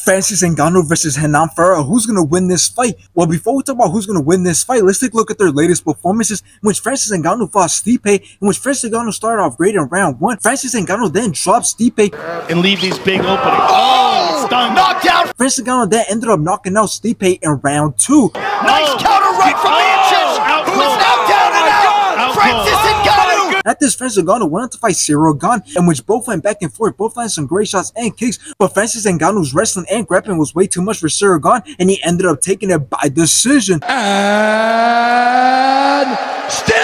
Francis Ngannou versus Renan Ferreira. Who's going to win this fight? Well, before we talk about who's going to win this fight, let's take a look at their latest performances, in which Francis Ngannou fought Stipe, in which Francis Ngannou started off great in round 1. Francis Ngannou then dropped Stipe and leave these big openings. Oh, it's done. Knocked out. Francis Ngannou then ended up knocking out Stipe in round 2. Nice counter right from Manchester, who is now down and out. Francis Ngannou. After this, Francis Ngannou went on to fight Cyril Gane, in which both went back and forth, both landed some great shots and kicks, but Francis Ngannou's wrestling and grappling was way too much for Cyril Gane, and he ended up taking it by decision. And still!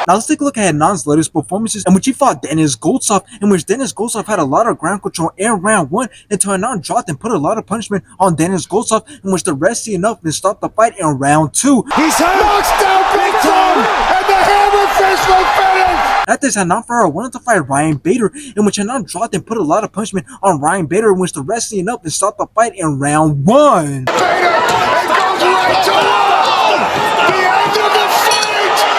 Now let's take a look at Renan's latest performances, in which he fought Denis Goltsov, in which Denis Goltsov had a lot of ground control in round 1 until Renan dropped and put a lot of punishment on Denis Goltsov, in which the rest seen enough and stopped the fight in round 2. He's knocks down big time, and the hammer fist will finish! After this, Renan Ferreira went on to fight Ryan Bader, in which Renan dropped and put a lot of punishment on Ryan Bader, in which the rest seen enough and stopped the fight in round 1. Bader, it goes right to the end of the fight!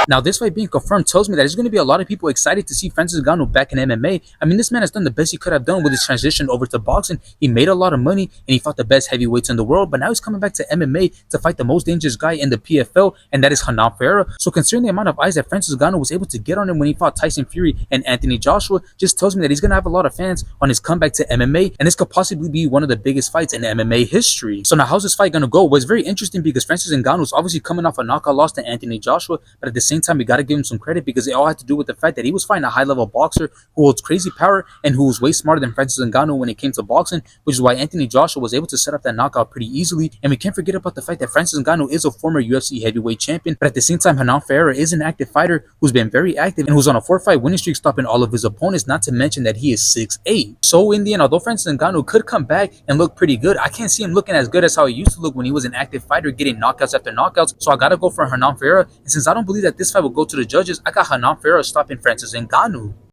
Now, this fight being confirmed tells me that there's going to be a lot of people excited to see Francis Ngannou back in MMA. I mean, this man has done the best he could have done with his transition over to boxing. He made a lot of money, and he fought the best heavyweights in the world, but now he's coming back to MMA to fight the most dangerous guy in the PFL, and that is Renan Ferreira. So considering the amount of eyes that Francis Ngannou was able to get on him when he fought Tyson Fury and Anthony Joshua, just tells me that he's going to have a lot of fans on his comeback to MMA, and this could possibly be one of the biggest fights in MMA history. So now, how's this fight going to go? Well, it's very interesting because Francis Ngannou is obviously coming off a knockout loss to Anthony Joshua, but at the same time, we got to give him some credit because it all had to do with the fact that he was fighting a high-level boxer who holds crazy power and who was way smarter than Francis Ngannou when it came to boxing, which is why Anthony Joshua was able to set up that knockout pretty easily. And we can't forget about the fact that Francis Ngannou is a former UFC heavyweight champion, but at the same time, Renan Ferreira is an active fighter who's been very active and who's on a 4-fight winning streak, stopping all of his opponents, not to mention that he is 6'8". So in the end, although Francis Ngannou could come back and look pretty good, I can't see him looking as good as how he used to look when he was an active fighter, getting knockouts after knockouts. So I gotta go for Renan Ferreira, and since I don't believe that this fight will go to the judges, I got Renan Ferreira stopping Francis Ngannou.